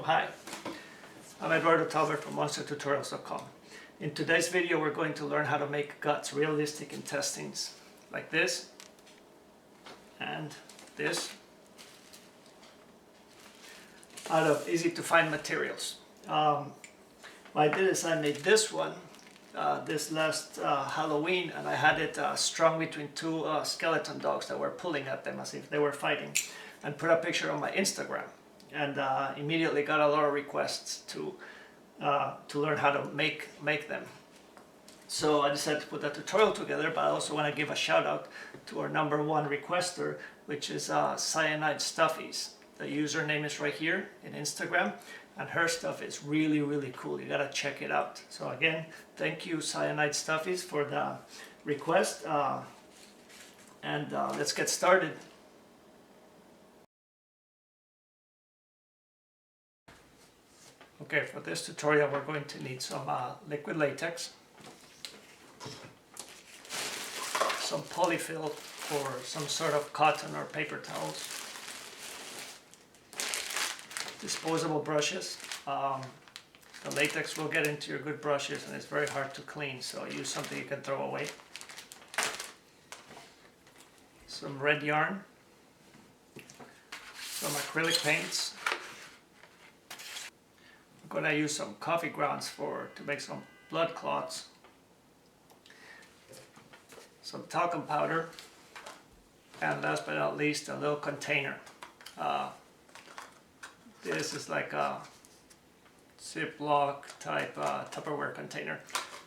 Hi, I'm Eduardo Talbert from monstertutorials.com. In today's video we're going to learn how to make guts, realistic intestines, like this and this, out of easy to find materials. What I did is I made this one this last Halloween, and I had it strung between two skeleton dogs that were pulling at them as if they were fighting, and put a picture on my Instagram, and immediately got a lot of requests to learn how to make them. So I decided to put that tutorial together, but I also want to give a shout out to our #1 requester, which is Cyanide Stuffies. The username is right here in Instagram, and her stuff is really cool. You gotta check it out. So again, thank you Cyanide Stuffies for the request, and let's get started. Okay, for this tutorial we're going to need some liquid latex, some polyfill or some sort of cotton or paper towels, disposable brushes. The latex will get into your good brushes and it's very hard to clean, so use something you can throw away. Some red yarn, some acrylic paints. I'm going to use some coffee grounds to make some blood clots, some talcum powder, and last but not least, a little container. This is like a Ziploc type Tupperware container.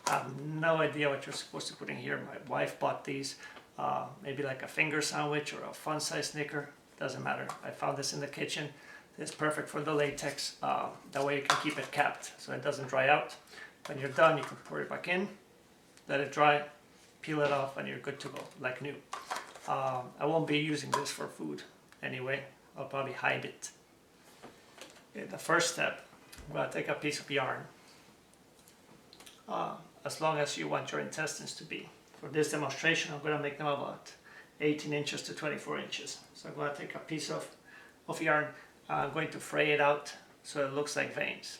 I have no idea what you're supposed to put in here. My wife bought these, maybe like a finger sandwich or a fun size Snicker, doesn't matter. I found this in the kitchen. It's perfect for the latex. That way you can keep it capped so it doesn't dry out. When you're done, you can pour it back in, let it dry, peel it off, and you're good to go, like new. I won't be using this for food anyway. I'll probably hide it. Okay, the first step, I'm going to take a piece of yarn, as long as you want your intestines to be. For this demonstration, I'm going to make them about 18 inches to 24 inches. So I'm going to take a piece of yarn. I'm going to fray it out so it looks like veins.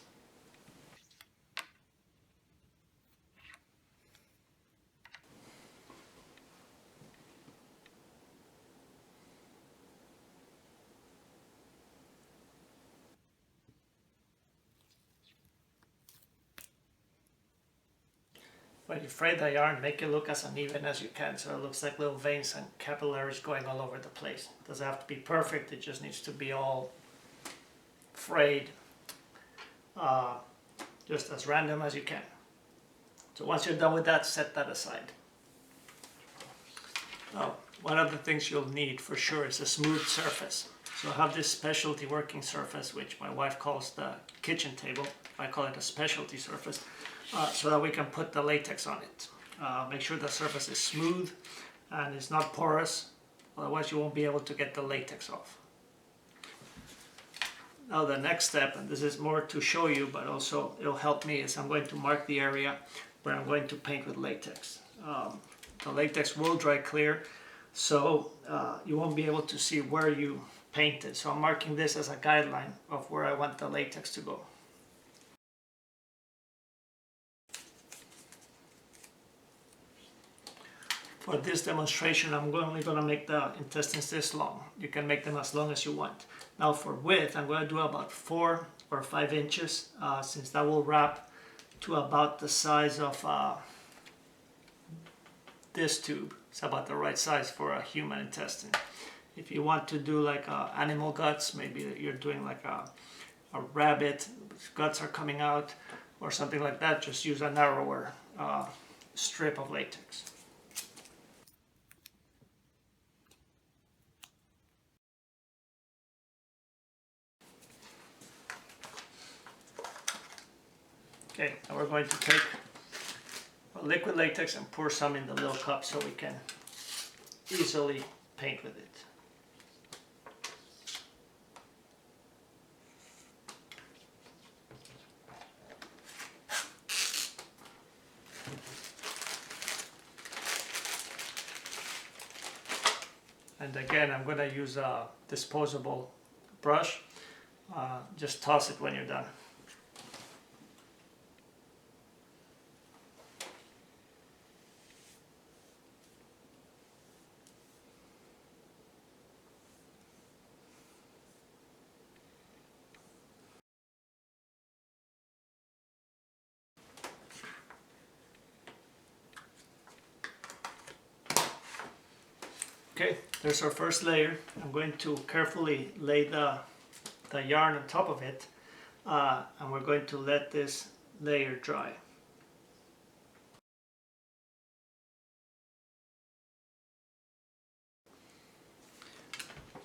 When you fray the yarn, make it look as uneven as you can so it looks like little veins and capillaries going all over the place. It doesn't have to be perfect, it just needs to be all frayed, just as random as you can. So once you're done with that, set that aside. Now, one of the things you'll need for sure is a smooth surface. So I have this specialty working surface, which my wife calls the kitchen table. I call it a specialty surface, so that we can put the latex on it. Make sure the surface is smooth and it's not porous, otherwise you won't be able to get the latex off. Now the next step, and this is more to show you, but also it'll help me, is I'm going to mark the area where I'm going to paint with latex. The latex will dry clear, so you won't be able to see where you painted. So I'm marking this as a guideline of where I want the latex to go. For this demonstration, I'm only going to make the intestines this long. You can make them as long as you want. Now for width, I'm going to do about 4 or 5 inches, since that will wrap to about the size of this tube. It's about the right size for a human intestine. If you want to do like animal guts, maybe you're doing like a rabbit, guts are coming out, or something like that, just use a narrower strip of latex. Okay, now we're going to take liquid latex and pour some in the little cup so we can easily paint with it. And again, I'm going to use a disposable brush. Just toss it when you're done. Okay, there's our first layer. I'm going to carefully lay the yarn on top of it, and we're going to let this layer dry.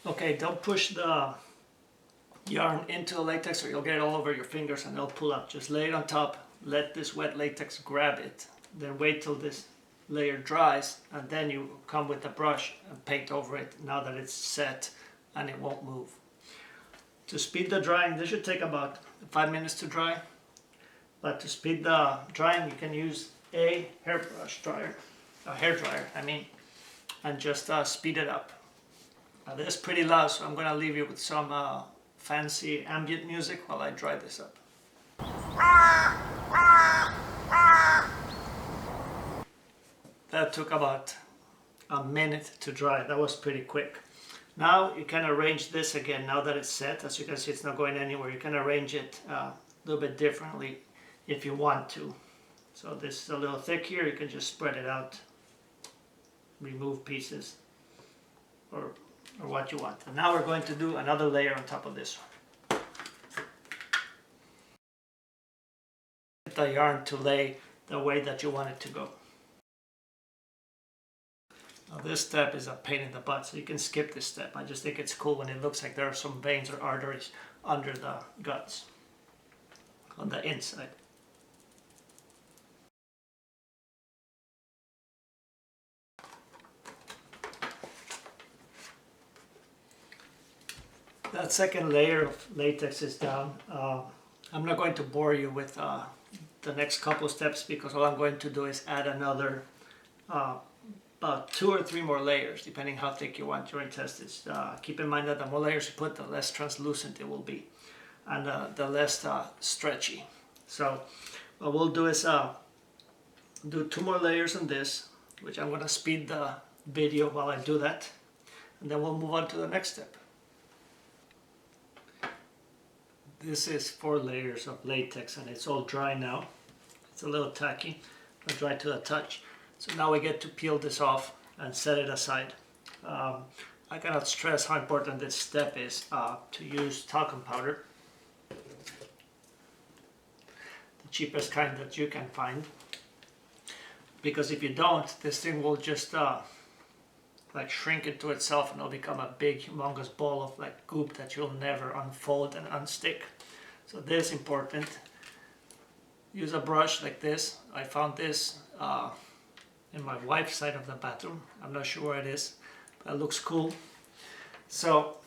Okay, don't push the yarn into the latex or you'll get it all over your fingers and it'll pull up. Just lay it on top, let this wet latex grab it, then wait till this layer dries, and then you come with a brush and paint over it now that it's set and it won't move. To speed the drying, this should take about 5 minutes to dry, but to speed the drying you can use a hair dryer, I mean, and just speed it up. Now this is pretty loud, so I'm going to leave you with some fancy ambient music while I dry this up. That took about a minute to dry. That was pretty quick. Now you can arrange this again now that it's set. As you can see, it's not going anywhere. You can arrange it a little bit differently if you want to. So this is a little thick here. You can just spread it out, remove pieces, or what you want. And now we're going to do another layer on top of this one. Get the yarn to lay the way that you want it to go. Now this step is a pain in the butt, so you can skip this step. I just think it's cool when it looks like there are some veins or arteries under the guts, on the inside. That second layer of latex is down. I'm not going to bore you with the next couple steps because all I'm going to do is add another about 2 or 3 more layers, depending how thick you want your intestines. Keep in mind that the more layers you put, the less translucent it will be, and the less stretchy. So what we'll do is do 2 more layers on this, which I'm going to speed the video while I do that, and then we'll move on to the next step. This is 4 layers of latex and it's all dry now. It's a little tacky, but dry to the touch. So now we get to peel this off and set it aside. I cannot stress how important this step is to use talcum powder. The cheapest kind that you can find. Because if you don't, this thing will just like shrink into itself and it'll become a big humongous ball of like goop that you'll never unfold and unstick. So this is important. Use a brush like this. I found this in my wife's side of the bathroom. I'm not sure where it is, but it looks cool. So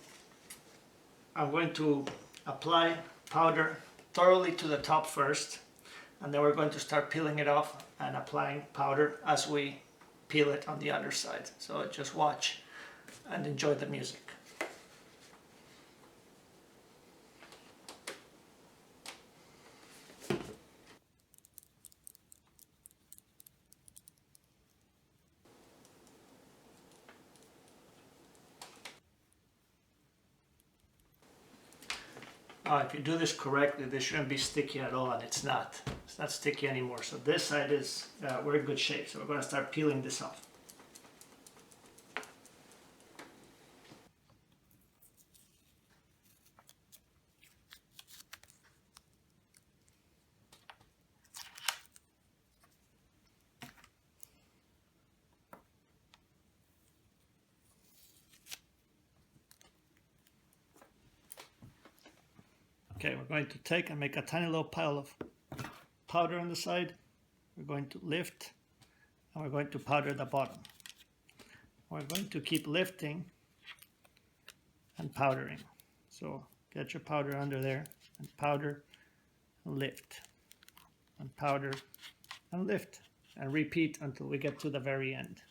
I'm going to apply powder thoroughly to the top first, and then we're going to start peeling it off and applying powder as we peel it on the other side. So just watch and enjoy the music. If you do this correctly, this shouldn't be sticky at all, and it's not. It's not sticky anymore. So this side is, we're in good shape. So we're going to start peeling this off. Okay, we're going to take and make a tiny little pile of powder on the side. We're going to lift and we're going to powder the bottom. We're going to keep lifting and powdering. So get your powder under there and powder and lift and powder and lift and repeat until we get to the very end.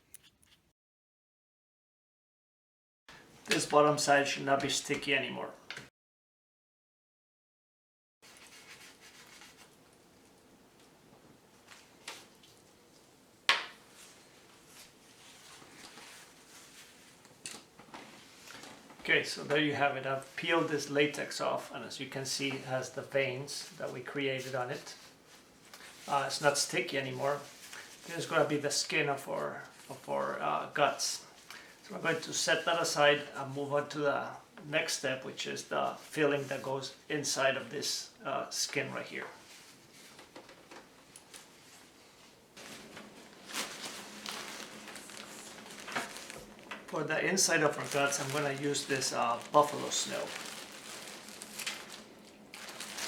This bottom side should not be sticky anymore. Okay, so there you have it. I've peeled this latex off, and as you can see, it has the veins that we created on it. It's not sticky anymore. It's going to be the skin of our guts. So we're going to set that aside and move on to the next step, which is the filling that goes inside of this skin right here. For the inside of our guts, I'm going to use this buffalo snow.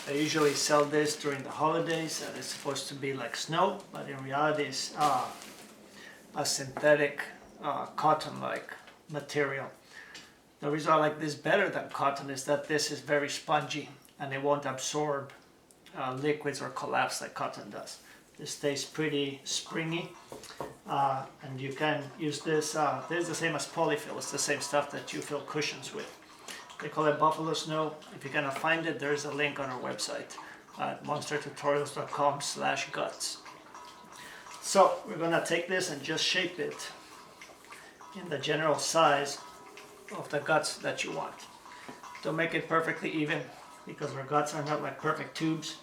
They usually sell this during the holidays, and it's supposed to be like snow, but in reality it's a synthetic cotton-like material. The reason I like this better than cotton is that this is very spongy and it won't absorb liquids or collapse like cotton does. This stays pretty springy, and you can use this. This is the same as polyfill. It's the same stuff that you fill cushions with. They call it buffalo snow. If you cannot find it, there's a link on our website at monstertutorials.com/guts. So we're gonna take this and just shape it in the general size of the guts that you want. Don't make it perfectly even, because our guts are not like perfect tubes.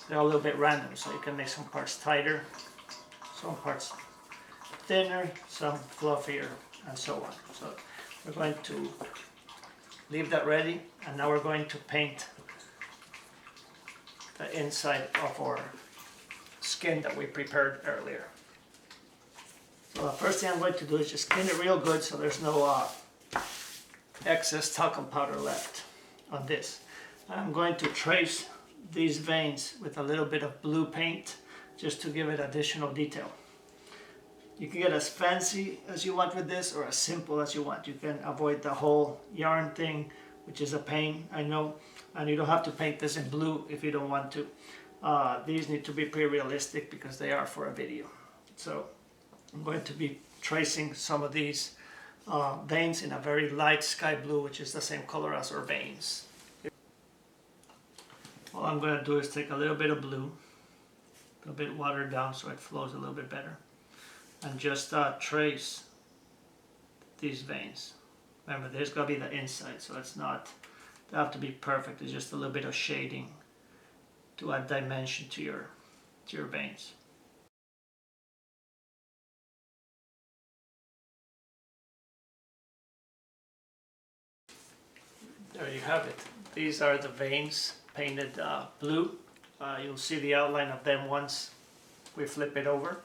They're a little bit random, so you can make some parts tighter, some parts thinner, some fluffier, and so on. So we're going to leave that ready, and now we're going to paint the inside of our skin that we prepared earlier. So the first thing I'm going to do is just clean it real good so there's no excess talcum powder left on this. I'm going to trace these veins with a little bit of blue paint just to give it additional detail. You can get as fancy as you want with this or as simple as you want. You can avoid the whole yarn thing, which is a pain, I know, and you don't have to paint this in blue if you don't want to. These need to be pretty realistic because they are for a video. So I'm going to be tracing some of these veins in a very light sky blue, which is the same color as our veins. All I'm going to do is take a little bit of blue, a bit watered down so it flows a little bit better, and just trace these veins. Remember, there's got to be the inside, so it's not, they have to be perfect. It's just a little bit of shading to add dimension to your veins. There you have it. These are the veins painted blue. You'll see the outline of them once we flip it over.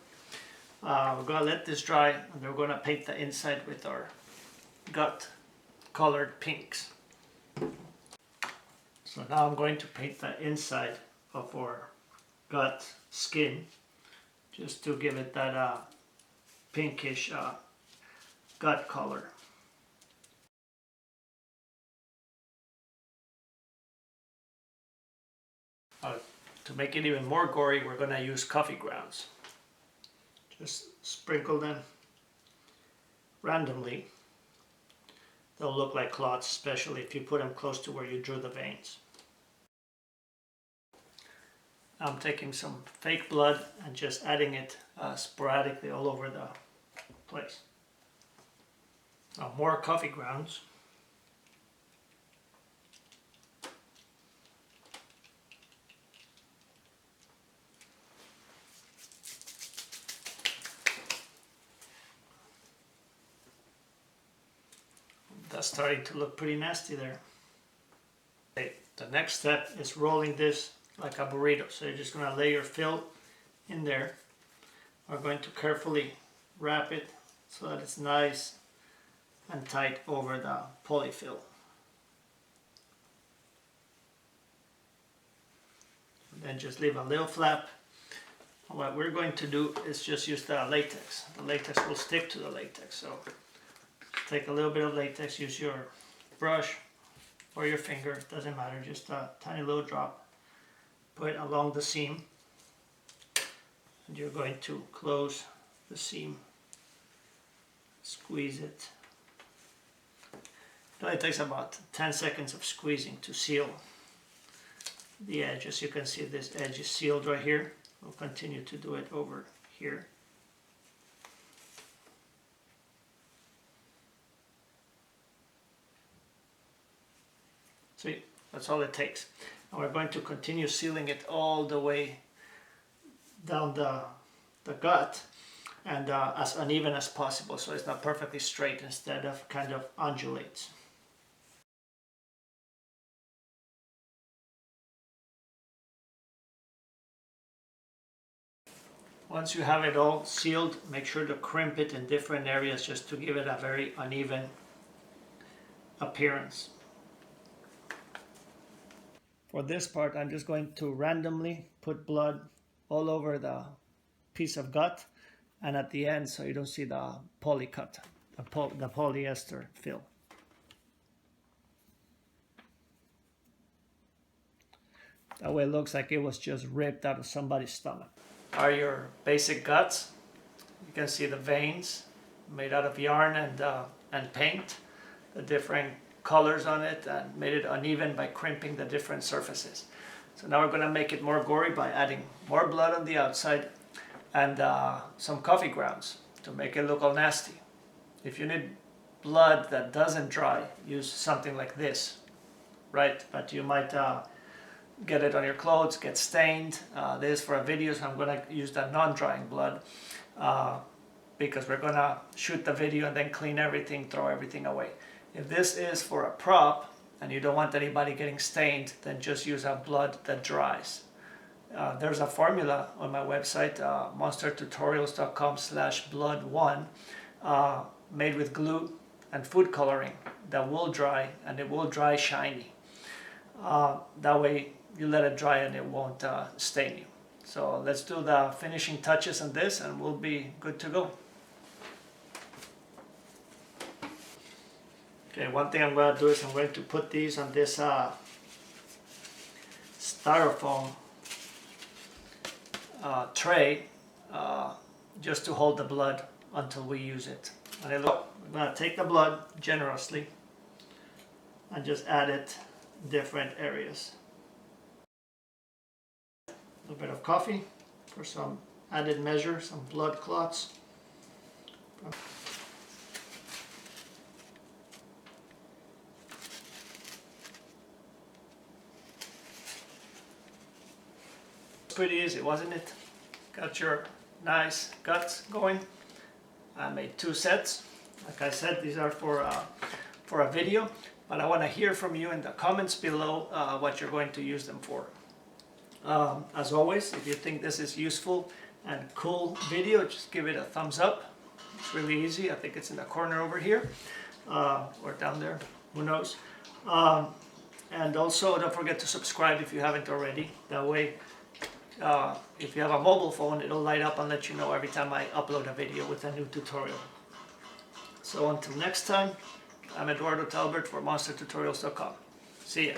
We're going to let this dry, and we're going to paint the inside with our gut colored pinks. So now I'm going to paint the inside of our gut skin just to give it that pinkish gut color. To make it even more gory, we're going to use coffee grounds. Just sprinkle them randomly. They'll look like clots, especially if you put them close to where you drew the veins. I'm taking some fake blood and just adding it sporadically all over the place. Now more coffee grounds. That's starting to look pretty nasty there. Okay, the next step is rolling this like a burrito. So you're just going to lay your fill in there. We're going to carefully wrap it so that it's nice and tight over the polyfill. And then just leave a little flap. What we're going to do is just use the latex. The latex will stick to the latex. So take a little bit of latex, use your brush or your finger, it doesn't matter, just a tiny little drop. Put it along the seam, and you're going to close the seam, squeeze it. It only takes about 10 seconds of squeezing to seal the edge. As you can see, this edge is sealed right here. We'll continue to do it over here. See, that's all it takes. And we're going to continue sealing it all the way down the gut, and as uneven as possible, so it's not perfectly straight, instead of kind of undulates. Once you have it all sealed, make sure to crimp it in different areas just to give it a very uneven appearance. For this part, I'm just going to randomly put blood all over the piece of gut and at the end, so you don't see the polycut, the polyester fill. That way it looks like it was just ripped out of somebody's stomach. Are your basic guts. You can see the veins made out of yarn and paint, the different colors on it, and made it uneven by crimping the different surfaces. So now we're going to make it more gory by adding more blood on the outside and some coffee grounds to make it look all nasty. If you need blood that doesn't dry, use something like this, right? But you might get it on your clothes, get stained. This is for a video, so I'm going to use the non-drying blood because we're going to shoot the video and then clean everything, throw everything away. If this is for a prop and you don't want anybody getting stained, then just use a blood that dries. There's a formula on my website, monstertutorials.com/blood1, made with glue and food coloring that will dry, and it will dry shiny. That way you let it dry and it won't stain you. So let's do the finishing touches on this and we'll be good to go. Okay, one thing I'm going to do is I'm going to put these on this styrofoam tray just to hold the blood until we use it. And I'm going to take the blood generously and just add it in different areas. A little bit of coffee for some added measure, some blood clots. Pretty easy, wasn't it? Got your nice guts going. I made 2 sets. Like I said, these are for a video, but I want to hear from you in the comments below what you're going to use them for. As always, if you think this is useful and cool video, just give it a thumbs up. It's really easy. I think it's in the corner over here or down there, who knows. And also don't forget to subscribe if you haven't already. That way if you have a mobile phone, it'll light up and let you know every time I upload a video with a new tutorial. So until next time, I'm Eduardo Talbert for monstertutorials.com. See ya.